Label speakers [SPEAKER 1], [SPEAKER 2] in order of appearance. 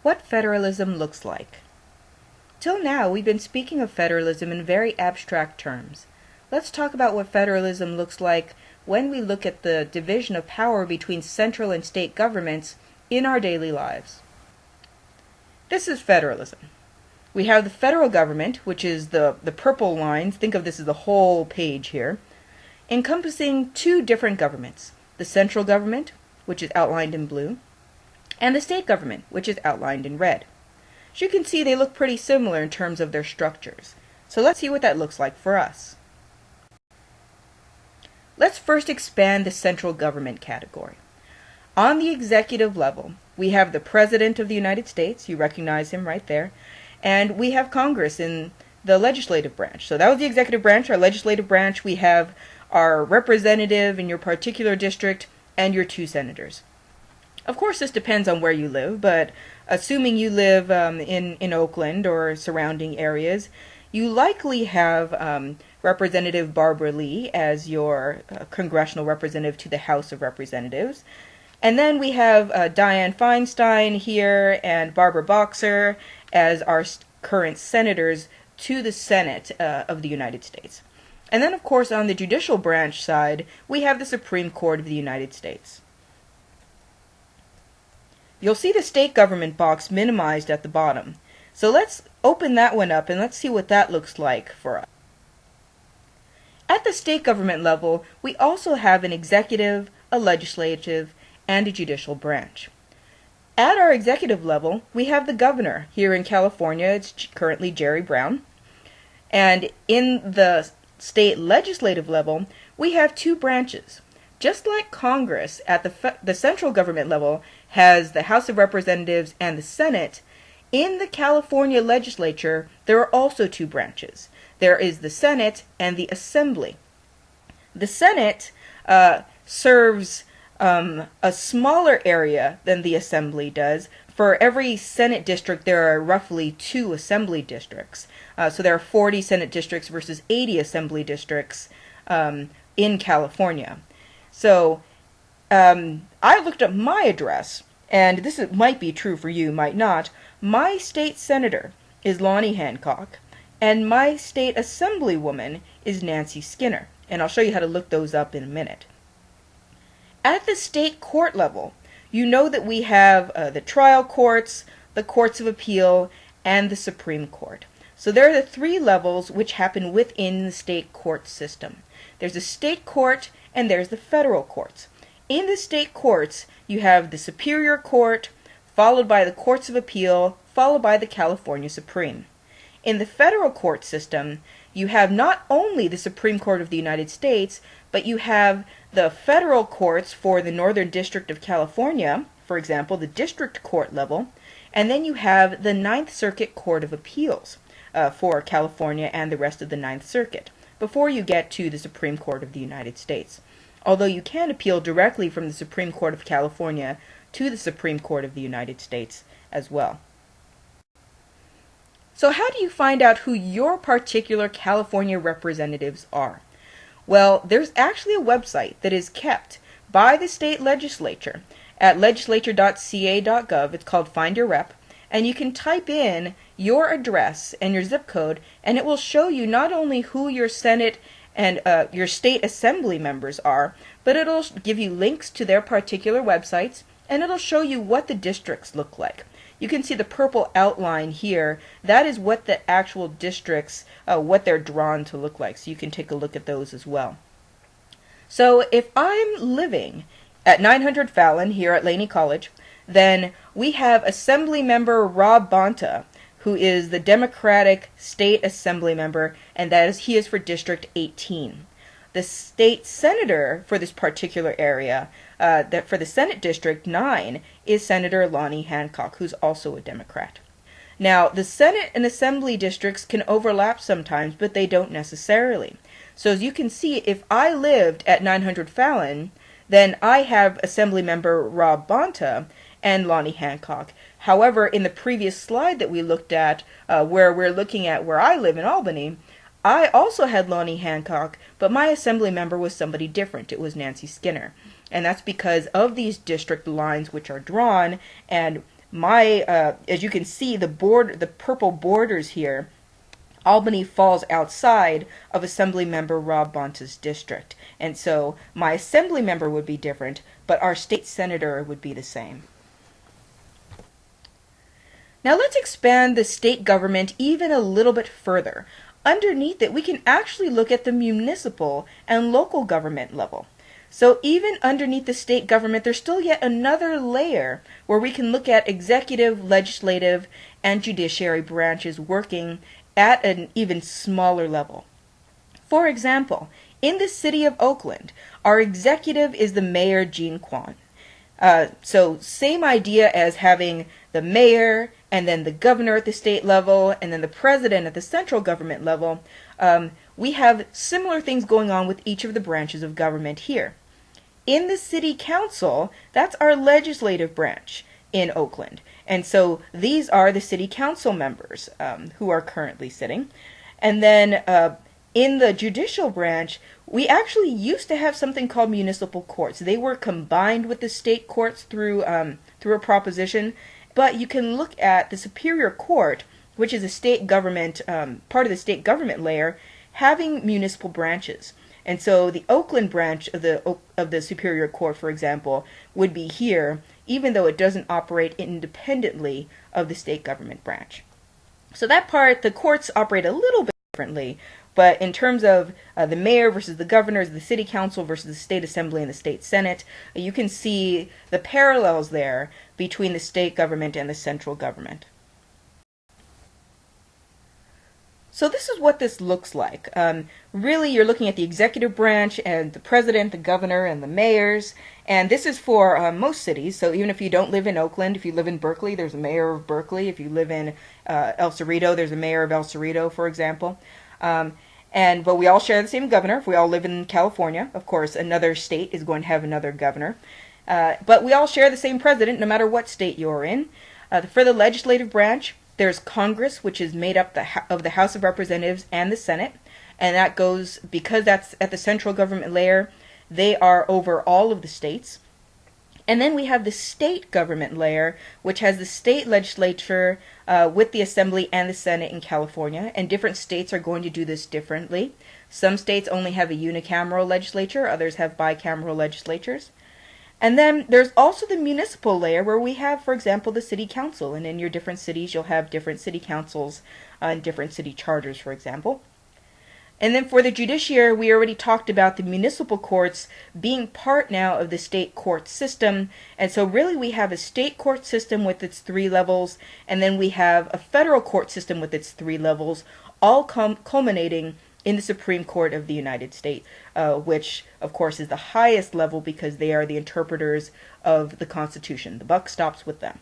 [SPEAKER 1] what federalism looks like. Till now, we've been speaking of federalism in very abstract terms. Let's talk about what federalism looks like when we look at the division of power between central and state governments in our daily lives. This is federalism. We have the federal government, which is the purple lines, think of this as the whole page here, encompassing two different governments, the central government, which is outlined in blue, and the state government, which is outlined in red. As you can see, they look pretty similar in terms of their structures. So let's see what that looks like for us. Let's first expand the central government category. On the executive level, we have the President of the United States, you recognize him right there, and we have Congress in the legislative branch. So that was the executive branch. Our legislative branch, we have our representative in your particular district and your 2 senators. Of course, this depends on where you live, but assuming you live in Oakland or surrounding areas, you likely have Representative Barbara Lee as your congressional representative to the House of Representatives. And then we have Dianne Feinstein here and Barbara Boxer as our current senators to the Senate of the United States. And then, of course, on the judicial branch side, we have the Supreme Court of the United States. You'll see the state government box minimized at the bottom. So let's open that one up and let's see what that looks like for us. At the state government level, we also have an executive, a legislative, and a judicial branch. At our executive level, we have the governor. Here in California, it's currently Jerry Brown. And in the state legislative level, we have 2 branches. Just like Congress at the central government level has the House of Representatives and the Senate, in the California legislature, there are also 2 branches. There is the Senate and the Assembly. The Senate serves a smaller area than the Assembly does. For every Senate district, there are roughly 2 Assembly districts. So there are 40 Senate districts versus 80 Assembly districts in California. So I looked up my address, and this might be true for you, might not. My state senator is Lonnie Hancock, and my state assemblywoman is Nancy Skinner. And I'll show you how to look those up in a minute. At the state court level, you know that we have the trial courts, the courts of appeal, and the Supreme Court. So there are the 3 levels which happen within the state court system. There's a state court and there's the federal courts. In the state courts, you have the Superior Court, followed by the Courts of Appeal, followed by the California Supreme. In the federal court system, you have not only the Supreme Court of the United States, but you have the federal courts for the Northern District of California, for example, the district court level, and then you have the Ninth Circuit Court of Appeals for California and the rest of the Ninth Circuit, before you get to the Supreme Court of the United States. Although you can appeal directly from the Supreme Court of California to the Supreme Court of the United States as well. So how do you find out who your particular California representatives are? Well, there's actually a website that is kept by the state legislature at legislature.ca.gov. It's called Find Your Rep, and you can type in your address and your zip code, and it will show you not only who your Senate and your state assembly members are, but it'll give you links to their particular websites, and it'll show you what the districts look like. You can see the purple outline here. That is what the actual districts, what they're drawn to look like. So you can take a look at those as well. So if I'm living at 900 Fallon here at Laney College, then we have Assembly Member Rob Bonta, who is the Democratic State Assembly Member, and he is for District 18. The state senator for this particular area, for the Senate District 9, is Senator Lonnie Hancock, who's also a Democrat. Now, the Senate and Assembly districts can overlap sometimes, but they don't necessarily. So as you can see, if I lived at 900 Fallon, then I have Assembly Member Rob Bonta and Lonnie Hancock. However, in the previous slide that we looked at, where we're looking at where I live in Albany, I also had Lonnie Hancock, but my assembly member was somebody different. It was Nancy Skinner. And that's because of these district lines which are drawn, and As you can see, the purple borders here, Albany falls outside of Assemblymember Rob Bonta's district. And so my assembly member would be different, but our state senator would be the same. Now let's expand the state government even a little bit further. Underneath it, we can actually look at the municipal and local government level. So even underneath the state government, there's still yet another layer where we can look at executive, legislative, and judiciary branches working at an even smaller level. For example, in the city of Oakland, our executive is the mayor, Gene Kwan. So same idea as having the mayor and then the governor at the state level and then the president at the central government level. We have similar things going on with each of the branches of government here. In the city council, that's our legislative branch in Oakland. And so these are the city council members who are currently sitting. And then in the judicial branch, we actually used to have something called municipal courts. They were combined with the state courts through a proposition. But you can look at the Superior Court, which is a state government, part of the state government layer, having municipal branches. And so the Oakland branch of the Superior Court, for example, would be here, even though it doesn't operate independently of the state government branch. So that part, the courts operate a little bit differently, but in terms of the mayor versus the governors, the city council versus the state assembly and the state senate, you can see the parallels there between the state government and the central government. So this is what this looks like. Really, you're looking at the executive branch and the president, the governor, and the mayors. And this is for most cities. So even if you don't live in Oakland, if you live in Berkeley, there's a mayor of Berkeley. If you live in El Cerrito, there's a mayor of El Cerrito, for example. But we all share the same governor. If we all live in California, of course, another state is going to have another governor. But we all share the same president, no matter what state you're in. For the legislative branch, there's Congress, which is made up of the House of Representatives and the Senate. And that goes, because that's at the central government layer, they are over all of the states. And then we have the state government layer, which has the state legislature with the Assembly and the Senate in California. And different states are going to do this differently. Some states only have a unicameral legislature, others have bicameral legislatures. And then there's also the municipal layer where we have, for example, the city council. And in your different cities, you'll have different city councils and different city charters, for example. And then for the judiciary, we already talked about the municipal courts being part now of the state court system. And so really we have a state court system with its 3 levels, and then we have a federal court system with its 3 levels, all culminating in the Supreme Court of the United States, which, of course, is the highest level because they are the interpreters of the Constitution. The buck stops with them.